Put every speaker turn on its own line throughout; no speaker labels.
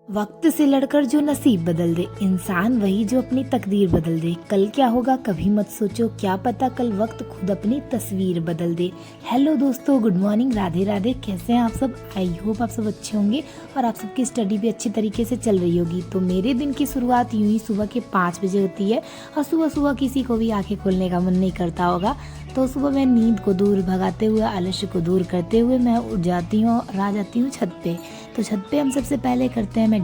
वक्त से लड़कर जो नसीब बदल दे, इंसान वही जो अपनी तकदीर बदल दे। कल क्या होगा कभी मत सोचो, क्या पता कल वक्त खुद अपनी तस्वीर बदल दे। हेलो दोस्तों, गुड मॉर्निंग, राधे राधे। कैसे हैं आप सब? आई होप आप सब अच्छे होंगे और आप सबकी स्टडी भी अच्छी तरीके से चल रही होगी। तो मेरे दिन की शुरुआत यूं ही सुबह के 5 बजे होती है और सुबह सुबह किसी को भी आंखें खोलने का मन नहीं करता होगा। तो सुबह मैं नींद को दूर भगाते हुए, आलस्य को दूर करते हुए मैं उठ जाती हूँ और आ जाती हूँ छत पे। तो छत पे हम सबसे पहले करते हैं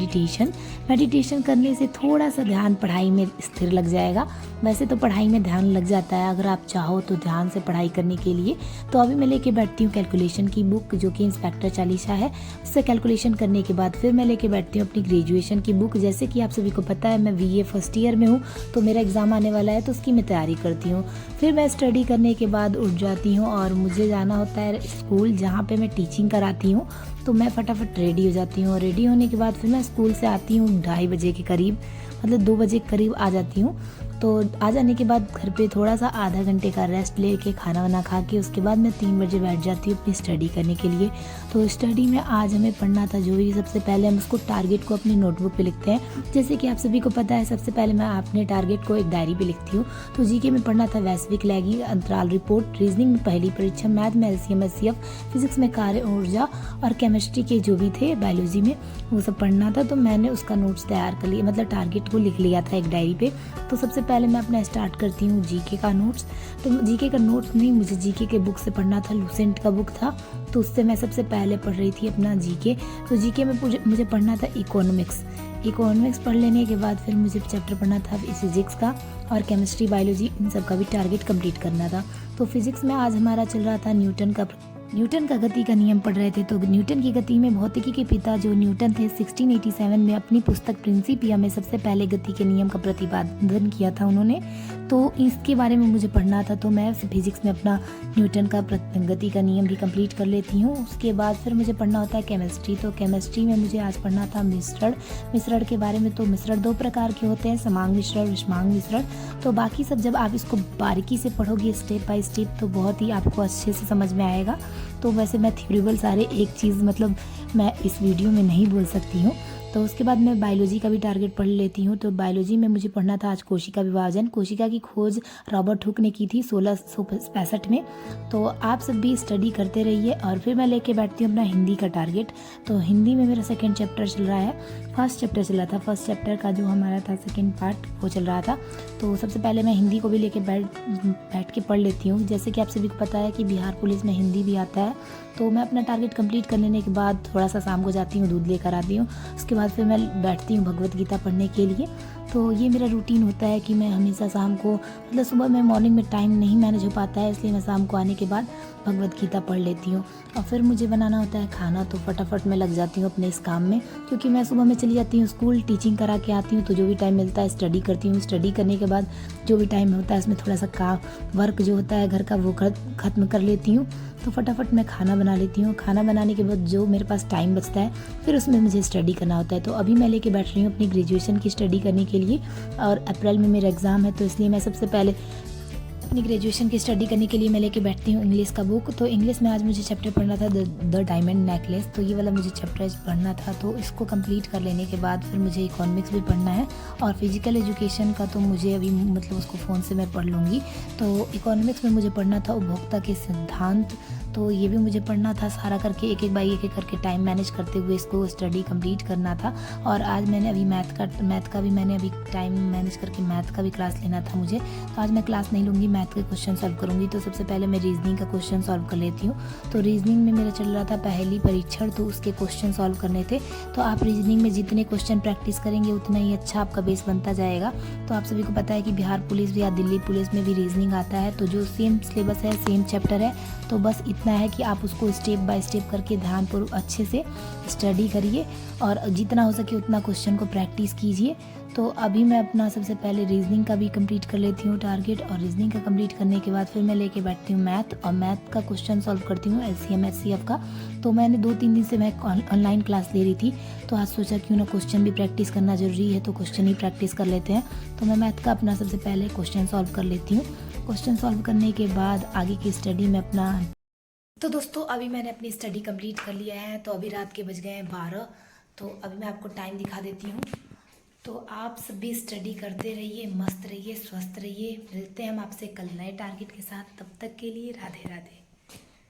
मेडिटेशन करने से थोड़ा सा ध्यान पढ़ाई में स्थिर लग जाएगा। वैसे तो पढ़ाई में ध्यान लग जाता है अगर आप चाहो तो ध्यान से पढ़ाई करने के लिए। तो अभी मैं लेके बैठती हूँ कैलकुलेशन की बुक, जो कि इंस्पेक्टर चालीसा है। उससे कैलकुलेशन करने के बाद फिर मैं लेके बैठती हूँ अपनी ग्रेजुएशन की बुक। जैसे कि आप सभी को पता है मैं BA फर्स्ट ईयर में हूँ, तो मेरा एग्ज़ाम आने वाला है, तो उसकी मैं तैयारी करती हूँ। फिर मैं स्टडी करने के बाद उठ जाती हूँ और मुझे जाना होता है स्कूल, जहाँ पे मैं टीचिंग कराती हूँ। तो मैं फटाफट रेडी हो जाती हूँ और रेडी होने के बाद फिर मैं स्कूल से आती हूँ 2:30 बजे के करीब, मतलब 2 बजे के करीब आ जाती हूँ। तो आ जाने के बाद घर पे थोड़ा सा आधा घंटे का रेस्ट लेके खाना वाना खा के उसके बाद मैं 3 बजे बैठ जाती हूँ अपनी स्टडी करने के लिए। तो स्टडी में आज हमें पढ़ना था जो भी, सबसे पहले हम उसको टारगेट को अपनी नोटबुक पे लिखते हैं। जैसे कि आप सभी को पता है, सबसे पहले मैं अपने टारगेट को एक डायरी पे लिखती हूँ। तो जीके में पढ़ना था वैश्विक लैंगिक अंतराल रिपोर्ट, रीजनिंग में पहली परीक्षा, मैथ में LCM SCF, फिजिक्स में कार्य ऊर्जा और केमिस्ट्री के जो भी थे बायोलॉजी में, वो सब पढ़ना था। तो मैंने उसका नोट्स तैयार कर लिया, मतलब टारगेट को लिख लिया था एक डायरी पे। तो सबसे पहले मैं अपना स्टार्ट करती हूँ जीके का नोट्स। तो जीके का नोट्स नहीं, मुझे जीके के बुक से पढ़ना था, लूसेंट का बुक था, तो उससे मैं सबसे पहले पढ़ रही थी अपना जीके। तो जीके में मुझे पढ़ना था इकोनॉमिक्स पढ़ लेने के बाद फिर मुझे चैप्टर पढ़ना था फिजिक्स का और केमिस्ट्री बायोलॉजी, इन सब का भी टारगेट कंप्लीट करना था। तो फिजिक्स में आज हमारा चल रहा था न्यूटन का गति का नियम पढ़ रहे थे। तो न्यूटन की गति में भौतिकी के पिता जो न्यूटन थे 1687 में अपनी पुस्तक प्रिंसिपिया में सबसे पहले गति के नियम का प्रतिपादन किया था उन्होंने। तो इसके बारे में मुझे पढ़ना था। तो मैं फिजिक्स में अपना न्यूटन का गति का नियम भी कंप्लीट कर लेती हूँ। उसके बाद फिर मुझे पढ़ना होता है केमिस्ट्री। तो केमिस्ट्री में मुझे आज पढ़ना था मिश्रण के बारे में। तो मिश्रण 2 प्रकार के होते हैं, समांग मिश्रण, विषमांग मिश्रण। तो बाकी सब जब आप इसको बारीकी से पढ़ोगे स्टेप बाय स्टेप तो बहुत ही आपको अच्छे से समझ में आएगा। तो वैसे मैं थ्योरेटिकल सारे एक चीज़ मतलब मैं इस वीडियो में नहीं बोल सकती हूँ। तो उसके बाद मैं बायोलॉजी का भी टारगेट पढ़ लेती हूँ। तो बायोलॉजी में मुझे पढ़ना था आज कोशिका विभाजन। कोशिका की खोज रॉबर्ट हुक ने की थी 1665 में। तो आप सब भी स्टडी करते रहिए। और फिर मैं लेके बैठती हूँ अपना हिंदी का टारगेट। तो हिंदी में मेरा सेकेंड चैप्टर चल रहा है, फर्स्ट चैप्टर चल रहा था, फर्स्ट चैप्टर का जो हमारा था सेकेंड पार्ट वो चल रहा था। तो सबसे पहले मैं हिंदी को भी लेके बैठ के पढ़ लेती हूँ। जैसे कि आप सभी को पता है कि बिहार पुलिस में हिंदी भी आता है। तो मैं अपना टारगेट कंप्लीट कर लेने के बाद थोड़ा सा शाम को जाती हूँ, दूध लेकर आती हूँ। उसके बाद फिर मैं बैठती हूँ भगवत गीता पढ़ने के लिए। तो ये मेरा रूटीन होता है कि मैं हमेशा शाम को, मतलब सुबह में मॉर्निंग में टाइम नहीं मैनेज हो पाता है, इसलिए मैं शाम को आने के बाद भगवत गीता पढ़ लेती हूँ। और फिर मुझे बनाना होता है खाना, तो फटाफट मैं लग जाती हूँ अपने इस काम में, क्योंकि मैं सुबह में चली जाती हूँ स्कूल, टीचिंग करा के आती हूँ। तो जो भी टाइम मिलता है स्टडी करती हूँ। स्टडी करने के बाद जो भी टाइम होता है इसमें थोड़ा सा वर्क जो होता है घर का वो ख़त्म कर लेती हूँ। तो फटाफट मैं खाना बना लेती हूँ। खाना बनाने के बाद जो मेरे पास टाइम बचता है फिर उसमें मुझे स्टडी करना होता है। तो अभी मैं लेके बैठ रही हूँ अपनी ग्रेजुएशन की स्टडी करने के लिए और अप्रैल में मेरा एग्ज़ाम है। तो इसलिए मैं सबसे पहले अपनी ग्रेजुएशन की स्टडी करने के लिए मैं लेके बैठती हूँ इंग्लिश का बुक। तो इंग्लिश में आज मुझे चैप्टर पढ़ना था द डायमंड नेकलेस। तो ये वाला मुझे चैप्टर पढ़ना था। तो इसको कंप्लीट कर लेने के बाद फिर मुझे इकोनॉमिक्स भी पढ़ना है और फिजिकल एजुकेशन का तो मुझे अभी मतलब उसको फ़ोन से मैं पढ़ लूँगी। तो इकोनॉमिक्स में मुझे पढ़ना था उपभोक्ता के सिद्धांत। तो ये भी मुझे पढ़ना था सारा करके, एक एक करके टाइम मैनेज करते हुए इसको स्टडी कंप्लीट करना था। और आज मैंने अभी मैथ का भी मैंने अभी टाइम मैनेज करके मैथ का भी क्लास लेना था मुझे। तो आज मैं क्लास नहीं लूँगी, मैथ के क्वेश्चन सॉल्व करूँगी। तो सबसे पहले मैं रीजनिंग का क्वेश्चन सॉल्व कर लेती हूँ। तो रीजनिंग में मेरा चल रहा था पहली परीक्षण, तो उसके क्वेश्चन सॉल्व करने थे। तो आप रीजनिंग में जितने क्वेश्चन प्रैक्टिस करेंगे उतना ही अच्छा आपका बेस बनता जाएगा। तो आप सभी को पता है कि बिहार पुलिस या दिल्ली पुलिस में भी रीजनिंग आता है। तो जो सेम सिलेबस है, सेम चैप्टर है। तो बस इतना है कि आप उसको स्टेप बाय स्टेप करके ध्यानपूर्वक अच्छे से स्टडी करिए और जितना हो सके उतना क्वेश्चन को प्रैक्टिस कीजिए। तो अभी मैं अपना सबसे पहले रीजनिंग का भी कंप्लीट कर लेती हूँ टारगेट। और रीजनिंग का कंप्लीट करने के बाद फिर मैं लेके बैठती हूँ मैथ, और मैथ का क्वेश्चन सॉल्व करती हूँ LCM SCF का। तो मैंने 2-3 दिन से मैं ऑनलाइन क्लास ले रही थी। तो आज सोचा क्यों ना क्वेश्चन भी प्रैक्टिस करना ज़रूरी है, तो क्वेश्चन ही प्रैक्टिस कर लेते हैं। तो मैं मैथ का अपना सबसे पहले क्वेश्चन सॉल्व कर लेती हूँ। क्वेश्चन सॉल्व करने के बाद आगे की स्टडी में अपना, तो दोस्तों अभी मैंने अपनी स्टडी कंप्लीट कर लिया है। तो अभी रात के बज गए हैं 12। तो अभी मैं आपको टाइम दिखा देती हूँ। तो आप सभी स्टडी करते रहिए, मस्त रहिए, स्वस्थ रहिए। मिलते हैं हम आपसे कल नए टारगेट के साथ। तब तक के लिए राधे राधे।